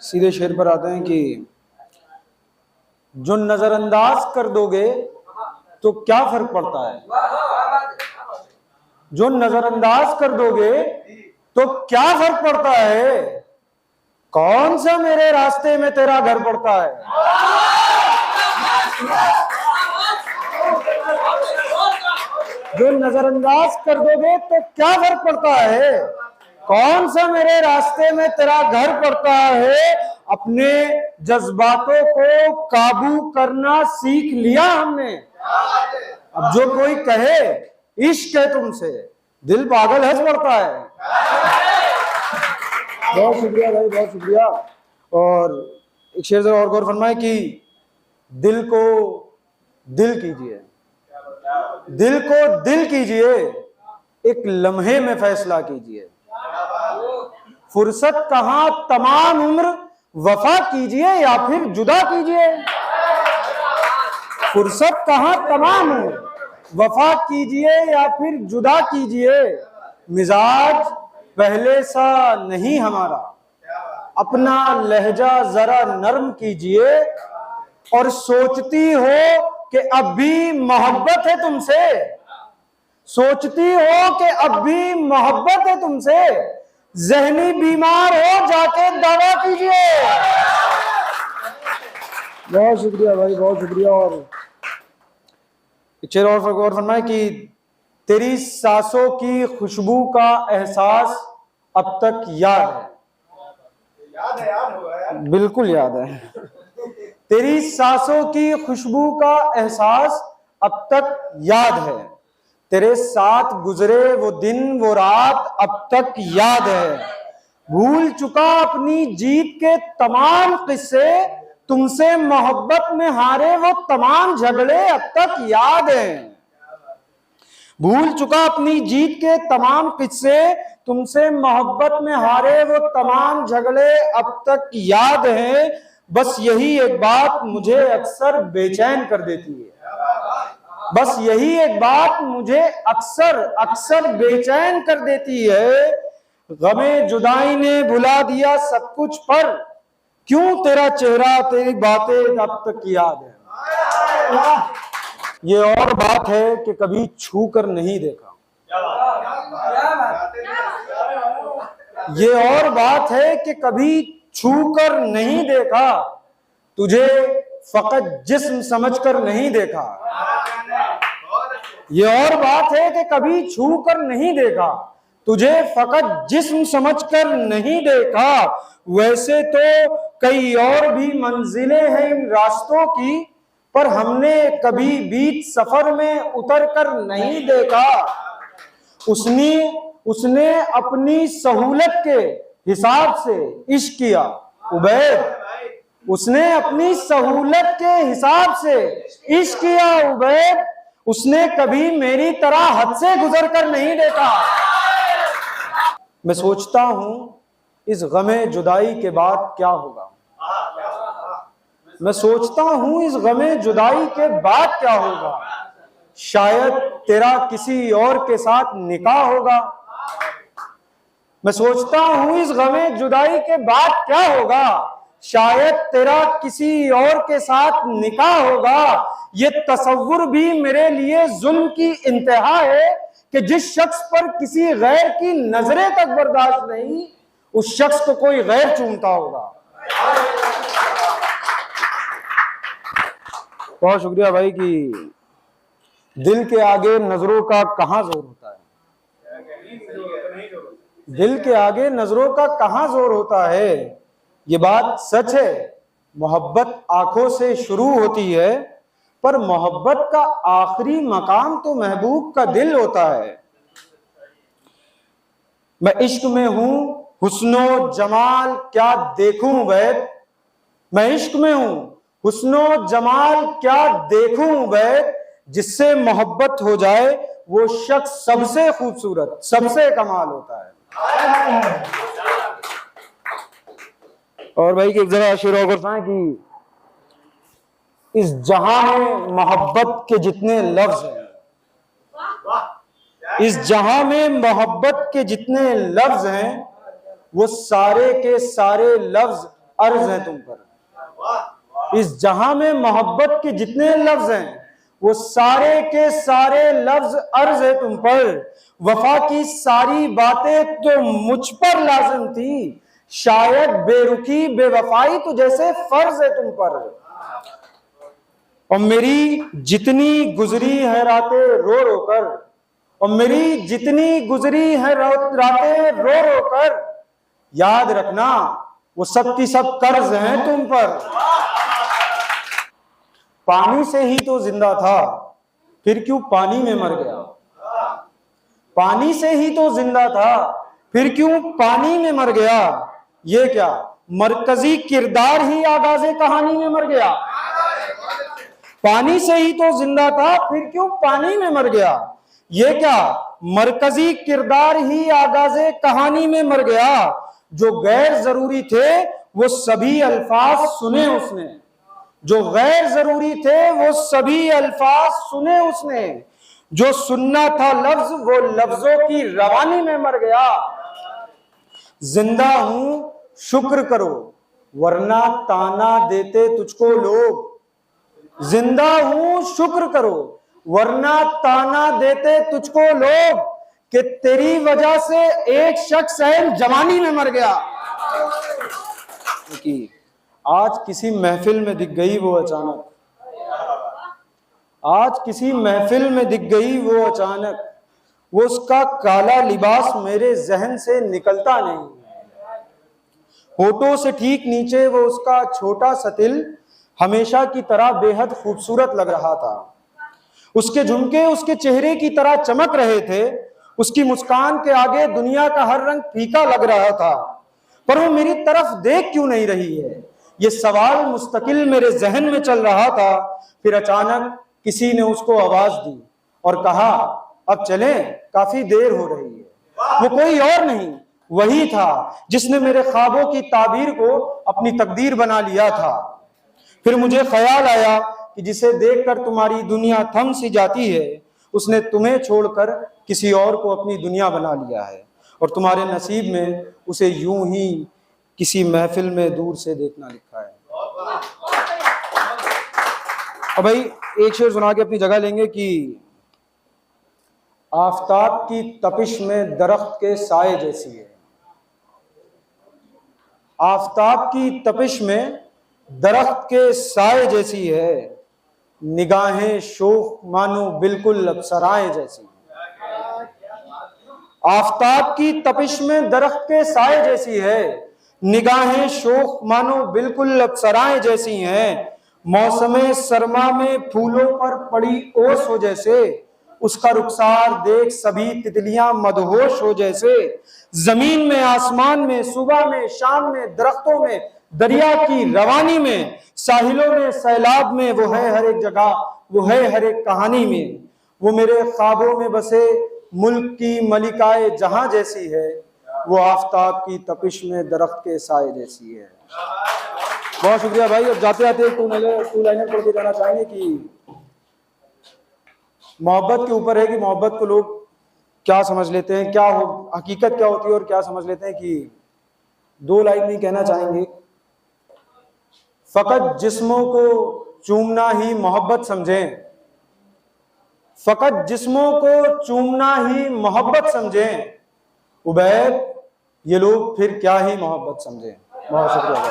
सीधे शेर पर आते हैं कि जो नजरअंदाज कर दोगे तो क्या फर्क पड़ता है। जो नजरअंदाज कर दोगे तो क्या फर्क पड़ता है। कौन सा मेरे रास्ते में तेरा घर पड़ता है। जो नजरअंदाज कर दोगे तो क्या फर्क पड़ता है। कौन सा मेरे रास्ते में तेरा घर पड़ता है। अपने जज्बातों को काबू करना सीख लिया हमने। अब जो कोई कहे इश्क है तुमसे, दिल पागल हंस पड़ता है। बहुत शुक्रिया भाई, बहुत शुक्रिया। और एक शेर जरा और गौर फरमाए कि दिल को दिल कीजिए, दिल को दिल कीजिए, एक लम्हे में फैसला कीजिए। फुर्सत कहां तमाम उम्र वफा कीजिए या फिर जुदा कीजिए। फुर्सत कहां तमाम उम्र वफा कीजिए या फिर जुदा कीजिए। मिजाज पहले सा नहीं हमारा, अपना लहजा जरा नरम कीजिए। और सोचती हो कि अब भी मोहब्बत है तुमसे, सोचती हो कि अब भी मोहब्बत है तुमसे। जहनी बीमार हो जाके दवा कीजिए। बहुत शुक्रिया भाई, बहुत शुक्रिया। और चेहरे और फरमाए कि तेरी सांसों की खुशबू का एहसास अब तक याद है। याद होगा यार, बिल्कुल याद है। तेरी सांसों की खुशबू का एहसास अब तक याद है। तेरे साथ गुजरे वो दिन वो रात अब तक याद है। भूल चुका अपनी जीत के तमाम किस्से, तुमसे मोहब्बत में हारे वो तमाम झगड़े अब तक याद हैं। भूल चुका अपनी जीत के तमाम किस्से, तुमसे मोहब्बत में हारे वो तमाम झगड़े अब तक याद हैं। बस यही एक बात मुझे अक्सर बेचैन कर देती है। बस यही एक बात मुझे अक्सर अक्सर बेचैन कर देती है। गमे जुदाई ने भुला दिया सब कुछ, पर क्यों तेरा चेहरा तेरी बातें अब तक याद है। ये और बात है कि कभी छू कर नहीं देखा। ये और बात है कि कभी छू कर नहीं देखा। तुझे फकत जिस्म समझकर नहीं देखा। ये और बात है कि कभी छू कर नहीं देखा। तुझे फकत जिस्म समझकर नहीं देखा। वैसे तो कई और भी मंजिलें हैं इन रास्तों की, पर हमने कभी बीच सफर में उतर कर नहीं देखा। उसने अपनी सहूलत के हिसाब से इश्क किया उबैद। उसने अपनी सहूलत के हिसाब से इश्क किया उबैद। उसने कभी मेरी तरह हद से गुजर कर नहीं देखा। मैं सोचता हूं इस गमे जुदाई के बाद क्या होगा। मैं सोचता हूं इस गमे जुदाई के बाद क्या होगा। शायद तेरा किसी और के साथ निकाह होगा। मैं सोचता हूं इस गमे जुदाई के बाद क्या होगा। शायद तेरा किसी और के साथ निकाह होगा। ये तसव्वुर भी मेरे लिए जुल्म की इंतहा है कि जिस शख्स पर किसी गैर की नजरें तक बर्दाश्त नहीं, उस शख्स को कोई गैर चूमता होगा। बहुत शुक्रिया भाई कि दिल के आगे नजरों का कहां जोर होता है। दिल के आगे नजरों का कहां जोर होता है। ये बात सच है। मोहब्बत आंखों से शुरू होती है, पर मोहब्बत का आखिरी मकाम तो महबूब का दिल होता है। मैं इश्क में हूं, हुस्नो जमाल क्या देखूं वैद। मैं इश्क में हूं, हुस्नो जमाल क्या देखूं वैद। जिससे मोहब्बत हो जाए वो शख्स सबसे खूबसूरत सबसे कमाल होता है। और भाई कि एक जरा शेर और बताएं कि इस जहां में मोहब्बत के जितने लफ्ज हैं, इस जहां में मोहब्बत के जितने लफ्ज हैं, वो सारे के सारे लफ्ज अर्ज है तुम पर। इस जहां में मोहब्बत के जितने लफ्ज हैं वो सारे के सारे लफ्ज अर्ज है तुम पर। वफा की सारी बातें तो मुझ पर लाजिम थी, शायद बेरुखी बेवफाई तो जैसे फर्ज है तुम पर। और मेरी जितनी गुजरी है रातें रो रो कर, और मेरी जितनी गुजरी है रातें रो रो कर, याद रखना वो सब की सब कर्ज हैं तुम पर। पानी से ही तो जिंदा था, फिर क्यों पानी में मर गया। पानी से ही तो जिंदा था, फिर क्यों पानी में मर गया। ये क्या मरकजी किरदार ही आगाज़े कहानी में मर गया। पानी से ही तो जिंदा था, फिर क्यों पानी में मर गया। ये क्या मरकजी किरदार ही आगाज़े कहानी में मर गया। जो गैर जरूरी थे वो सभी अल्फाज सुने उसने, जो गैर जरूरी थे वो सभी अल्फाज सुने उसने। जो सुनना था लफ्ज वो लफ्जों की रवानी में मर गया। जिंदा हूं शुक्र करो वरना ताना देते तुझको लोग। जिंदा हूं शुक्र करो वरना ताना देते तुझको लोग, कि तेरी वजह से एक शख्स है जवानी में मर गया। आज किसी महफिल में दिख गई वो अचानक, आज किसी महफिल में दिख गई वो अचानक, वो उसका काला लिबास मेरे जहन से निकलता नहीं। होठों से ठीक नीचे वो उसका छोटा सा तिल हमेशा की तरह बेहद खूबसूरत लग रहा था। उसके झुमके उसके चेहरे की तरह चमक रहे थे। उसकी मुस्कान के आगे दुनिया का हर रंग फीका लग रहा था। पर वो मेरी तरफ देख क्यों नहीं रही है, ये सवाल मुस्तकिल मेरे जहन में चल रहा था। फिर अचानक किसी ने उसको आवाज दी और कहा अब चलें, काफी देर हो रही है। वो कोई और नहीं, वही था जिसने मेरे ख्वाबों की ताबीर को अपनी तकदीर बना लिया था। फिर मुझे ख्याल आया कि जिसे देखकर तुम्हारी दुनिया थम सी जाती है, उसने तुम्हें छोड़कर किसी और को अपनी दुनिया बना लिया है, और तुम्हारे नसीब में उसे यूं ही किसी महफिल में दूर से देखना लिखा है। अब भाई एक शेर सुना के अपनी जगह लेंगे कि आफताब की तपिश में दरख्त के साए जैसी है। आफताब की तपिश में दरख्त के साए जैसी है, निगाहें शोख मानो बिल्कुल अप्सराएं जैसी। आफताब की तपिश में दरख्त के साए जैसी है, निगाहें शोख मानो बिल्कुल अप्सराएं जैसी हैं। मौसमे सरमा में फूलों पर पड़ी ओस हो जैसे, उसका रुखसार देख सभी तितलियां मदहोश हो जैसे। जमीन में आसमान में सुबह में शाम में दरख्तों में दरिया की रवानी में साहिलों में सैलाब में, वो है हर एक जगह, वो है हर एक कहानी में। वो मेरे ख्वाबों में बसे मुल्क की मलिकाए जहां जैसी है, वो आफताब की तपिश में दरख्त के साए जैसी है। बहुत शुक्रिया भाई। अब जाते जाते टू लाइनर पढ़ के जाना चाहेंगे कि मोहब्बत के ऊपर है कि मोहब्बत को लोग क्या समझ लेते हैं, क्या हो हकीकत क्या होती है और क्या समझ लेते हैं। कि दो लाइन में कहना चाहेंगे, फकत जिस्मों को चूमना ही मोहब्बत समझें, फकत जिस्मों को चूमना ही मोहब्बत समझें, उबैद ये लोग फिर क्या ही मोहब्बत समझें। बहुत शुक्रिया।